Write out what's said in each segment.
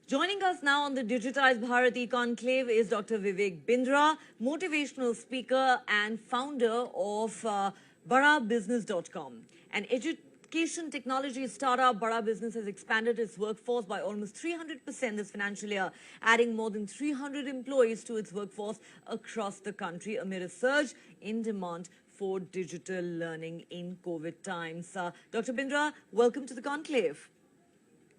Joining us now on the Digitized Bharat e-Conclave is Dr. Vivek Bindra, motivational speaker and founder of BaraBusiness.com. An education technology startup, Bara Business has expanded its workforce by almost 300% this financial year, adding more than 300 employees to its workforce across the country amid a surge in demand for digital learning in COVID times. Dr. Bindra, welcome to the conclave.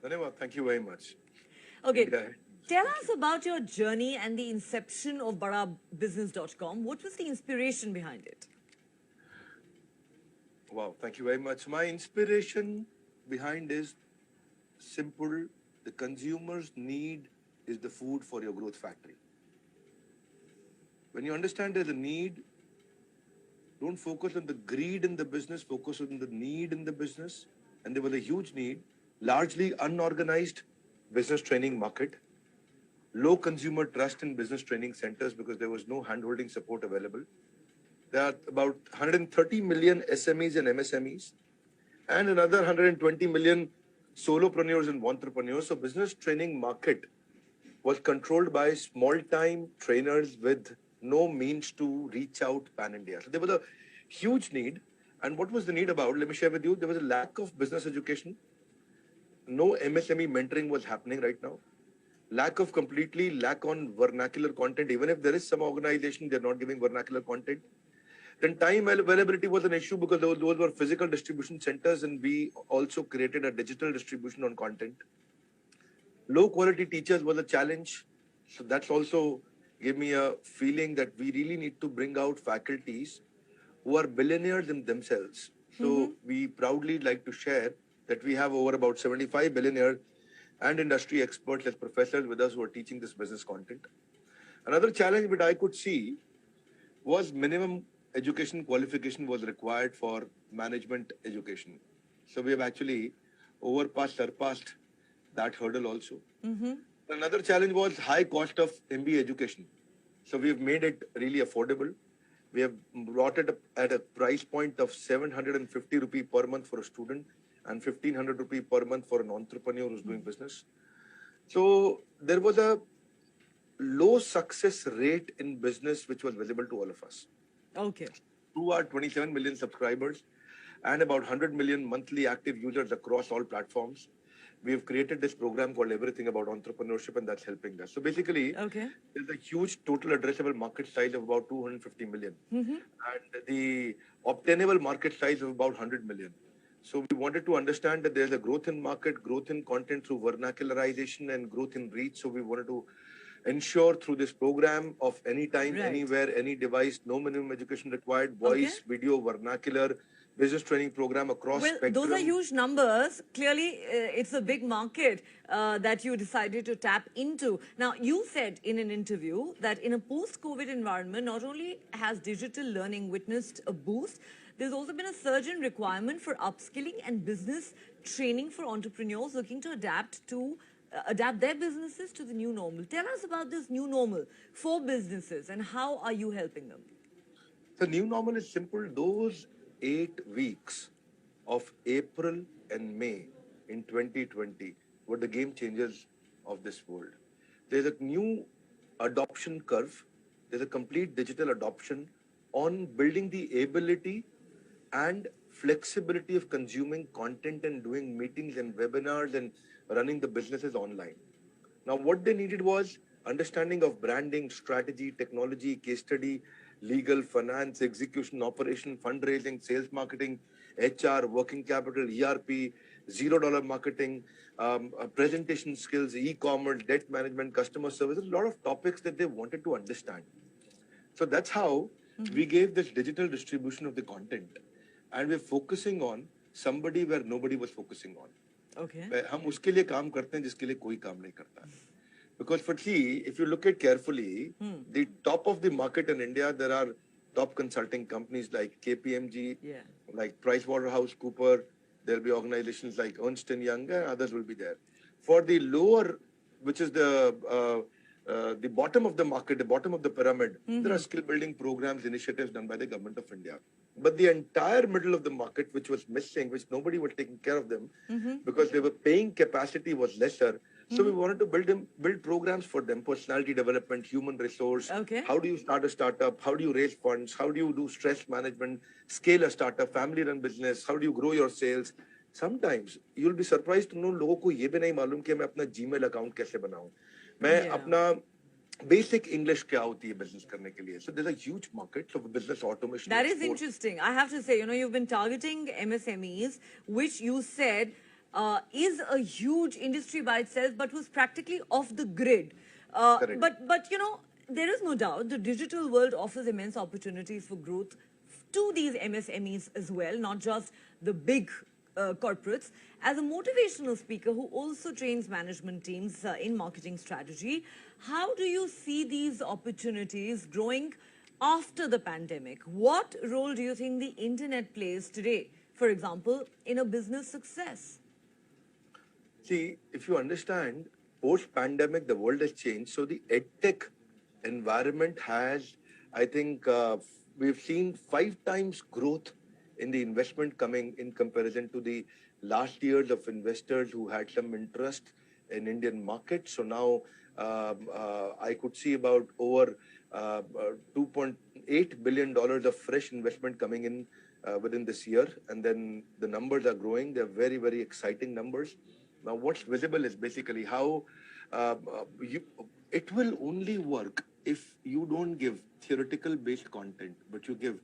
Dhanewad, thank you very much. Okay, tell us about your journey and the inception of BaraBusiness.com. What was the inspiration behind it? Wow, thank you very much. My inspiration behind is simple. The consumer's need is the food for your growth factory. When you understand there's a need, don't focus on the greed in the business, focus on the need in the business. And there was a huge need, largely unorganized business training market, low consumer trust in business training centers because there was no hand-holding support available. There are about 130 million SMEs and MSMEs and another 120 million solopreneurs and entrepreneurs. So business training market was controlled by small-time trainers with no means to reach out pan-India. So there was a huge need. And what was the need about? Let me share with you. There was a lack of business education. No MSME mentoring was happening right now. Lack on vernacular content. Even if there is some organization, they're not giving vernacular content. Then time availability was an issue because those were physical distribution centers and we also created a digital distribution on content. Low quality teachers was a challenge. So that's also gave me a feeling that we really need to bring out faculties who are billionaires in themselves. So we proudly like to share that we have over about 75 billionaires and industry experts as professors with us who are teaching this business content. Another challenge that I could see was minimum education qualification was required for management education. So we have actually surpassed that hurdle also. Another challenge was high cost of MBA education. So we have made it really affordable. We have brought it at a price point of 750 rupee per month for a student and 1500 rupee per month for an entrepreneur who's doing business. So there was a low success rate in business which was visible to all of us. Okay. Through our 27 million subscribers and about 100 million monthly active users across all platforms, we have created this program called Everything About Entrepreneurship, and that's helping us. So basically, there's a huge total addressable market size of about 250 million and the obtainable market size of about 100 million. So we wanted to understand that there's a growth in market, growth in content through vernacularization and growth in reach. So we wanted to ensure through this program of anytime, anywhere, any device, no minimum education required, voice, video, vernacular, business training program across spectrum. Those are huge numbers. Clearly, it's a big market that you decided to tap into. Now, you said in an interview that in a post-COVID environment, not only has digital learning witnessed a boost, there's also been a surge in requirement for upskilling and business training for entrepreneurs looking to adapt their businesses to the new normal. Tell us about this new normal for businesses and how are you helping them? The new normal is simple. Those 8 weeks of April and May in 2020 were the game changers of this world. There's a new adoption curve. There's a complete digital adoption on building the ability and flexibility of consuming content and doing meetings and webinars and running the businesses online. Now, what they needed was understanding of branding, strategy, technology, case study, legal, finance, execution, operation, fundraising, sales marketing, HR, working capital, ERP, $0 marketing, presentation skills, e-commerce, debt management, customer service, a lot of topics that they wanted to understand. So that's how we gave this digital distribution of the content. And we're focusing on somebody where nobody was focusing on. Okay. हम उसके लिए काम करते हैं जिसके लिए कोई काम नहीं करता. Because for see, if you look at carefully, the top of the market in India, there are top consulting companies like KPMG, like PricewaterhouseCoopers. There'll be organizations like Ernst & Young, and others will be there. For the lower, which is the bottom of the market, the bottom of the pyramid, there are skill building programs, initiatives done by the government of India. But the entire middle of the market, which was missing, which nobody was taking care of them, because they were paying capacity was lesser, So we wanted to build programs for them, personality development, human resource. Okay. How do you start a startup? How do you raise funds? How do you do stress management, scale a startup, family run business? How do you grow your sales? Sometimes you'll be surprised to know लोगों को ये भी नहीं मालूम कि मैं अपना Gmail account कैसे बनाऊं, मैं अपना basic English क्या होती है business करने के लिए. So there's a huge market for business automation. That is interesting. I have to say, you know, you've been targeting MSMEs, which you said is a huge industry by itself, but was practically off the grid. But you know, there is no doubt the digital world offers immense opportunities for growth to these MSMEs as well, not just the big corporates. As a motivational speaker who also trains management teams in marketing strategy, how do you see these opportunities growing after the pandemic? What role do you think the internet plays today, for example, in a business success? See, if you understand, post-pandemic, the world has changed. So the edtech environment has, I think, we've seen 5 times growth in the investment coming in comparison to the last years of investors who had some interest in Indian market. So now I could see about over $2.8 billion of fresh investment coming in within this year. And then the numbers are growing. They're very, very exciting numbers. Now, what's visible is basically how it will only work if you don't give theoretical-based content, but you give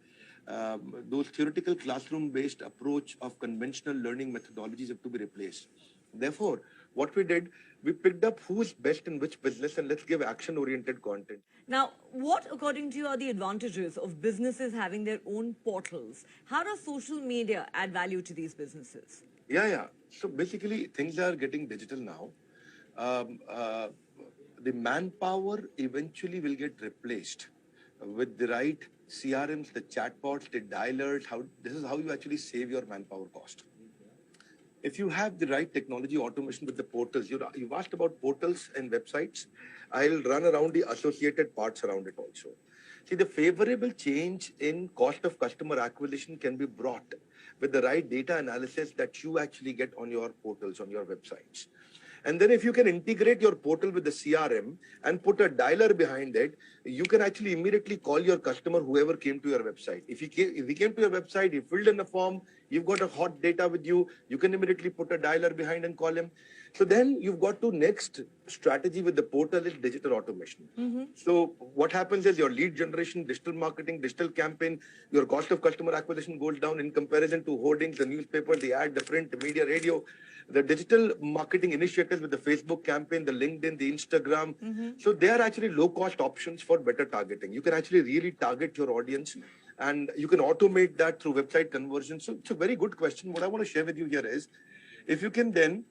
those theoretical classroom-based approach of conventional learning methodologies have to be replaced. Therefore, what we did, we picked up who's best in which business and let's give action-oriented content. Now, what, according to you, are the advantages of businesses having their own portals? How does social media add value to these businesses? Yeah. So basically, things are getting digital now. The manpower eventually will get replaced with the right CRMs, the chatbots, the dialers. This is how you actually save your manpower cost. If you have the right technology automation with the portals, you've asked about portals and websites. I'll run around the associated parts around it also. See, the favorable change in cost of customer acquisition can be brought with the right data analysis that you actually get on your portals, on your websites. And then if you can integrate your portal with the CRM and put a dialer behind it, you can actually immediately call your customer, whoever came to your website. If he came to your website, he filled in a form, you've got a hot data with you, you can immediately put a dialer behind and call him. So then you've got to next strategy with the portal is digital automation. So what happens is your lead generation, digital marketing, digital campaign, your cost of customer acquisition goes down in comparison to hoardings, the newspaper, the ad, the print, the media, radio, the digital marketing initiatives with the Facebook campaign, the LinkedIn, the Instagram. So they are actually low cost options for better targeting. You can actually really target your audience and you can automate that through website conversion. So it's a very good question. What I want to share with you here is, if you can then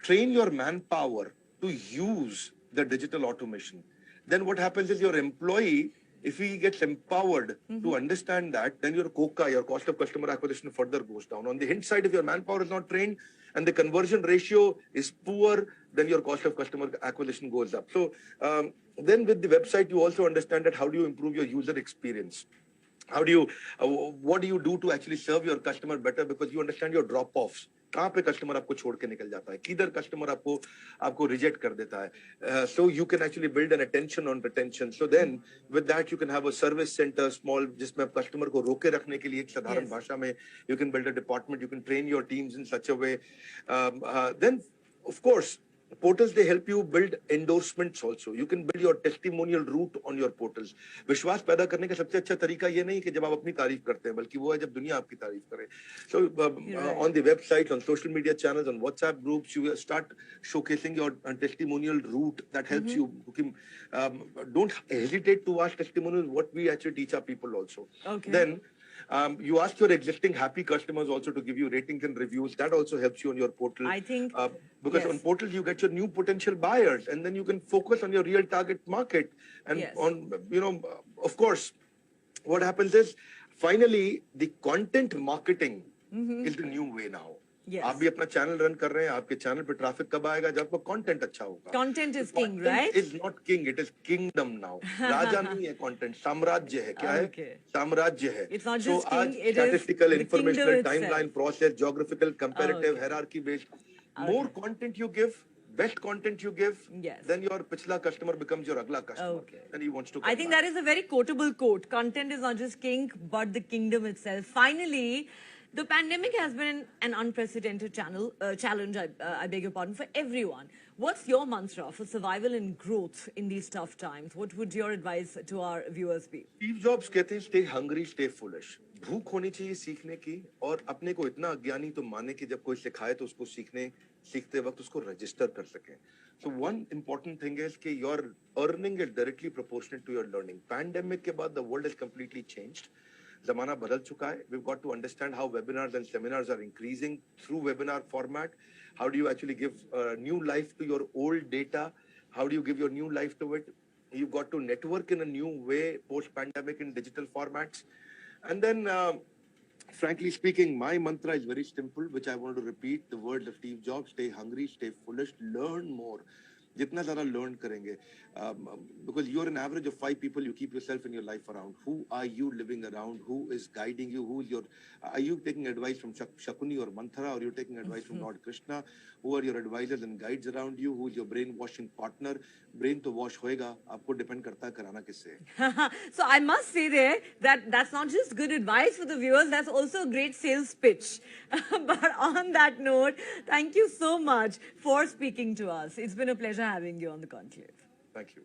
train your manpower to use the digital automation, then what happens is your employee, if he gets empowered to understand that, then your COCA, your cost of customer acquisition, further goes down. On the hint side, if your manpower is not trained and the conversion ratio is poor, then your cost of customer acquisition goes up. So then with the website, you also understand that how do you improve your user experience? How do you, what do you do to actually serve your customer better? Because you understand your drop-offs. कहाँ पे customer आपको छोड़ के निकल जाता है, किधर customer आपको reject कर देता है. So you can actually build an attention on retention. So then with that you can have a service center small जिसमें आप customer को रोके रखने के लिए एक साधारण भाषा में you can build a department, you can train your teams in such a way. Then of course portals, they help you build endorsements also. You can build your testimonial route on your portals. विश्वास पैदा करने का सबसे अच्छा तरीका ये नहीं कि जब आप अपनी तारीफ करते हैं, बल्कि वो है जब दुनिया आपकी तारीफ करे. So on the website, on social media channels, on WhatsApp groups, you start showcasing your testimonial route that helps you. Don't hesitate to ask testimonials. What we actually teach our people also. Then you ask your existing happy customers also to give you ratings and reviews. That also helps you on your portal. I think because on portals you get your new potential buyers, and then you can focus on your real target market. And on, of course, what happens is finally the content marketing is the new way now. आप भी अपना channel run कर रहे हैं, आपके channel पे traffic कब आएगा? जब आपका कंटेंट अच्छा होगा. Content is king, right? Is not king, it is kingdom now. राजा नहीं है content, साम्राज्य है. क्या है? साम्राज्य है. It's not just king, it is statistical, the informational, kingdom timeline, itself. process, geographical, comparative, hierarchy based. More content you give, best content you give, Yes. then your pichla customer becomes your agla customer. Okay. And he wants to come I think back. that is a very quotable quote. Content is not just king, but the kingdom itself. Finally, the pandemic has been an unprecedented challenge, I beg your pardon, for everyone. What's your mantra for survival and growth in these tough times? What would your advice to our viewers be? Steve Jobs कहते हैं stay hungry, stay foolish. भूख होनी चाहिए सीखने की और अपने को इतना अज्ञानी तो माने कि जब कोई सिखाए तो उसको सीखते वक्त उसको रजिस्टर कर सकें. So one important thing is कि your earning is directly proportionate to your learning. Pandemic के बाद the world has completely changed. ज़माना बदल चुका है. We've got to understand how webinars and seminars are increasing through webinar format. How do you actually give new life to your old data? How do you give your new life to it? You've got to network in a new way post-pandemic in digital formats. And then, frankly speaking, my mantra is very simple, which I want to repeat. The words of Steve Jobs: stay hungry, stay foolish, learn more. जितना ज़्यादा learn करेंगे, because you're an average of 5 people you keep yourself in your life around. Who are you living around? Who is guiding you? Are you taking advice from Shakuni or Manthara, or you're taking advice from Lord Krishna? Who are your advisors and guides around you? Who is your brainwashing partner? Brain to wash होएगा, आपको depend करता है कराना किससे. So I must say there that that's not just good advice for the viewers, that's also a great sales pitch. But on that note, thank you so much for speaking to us. It's been a pleasure having you on the Conclave. Thank you.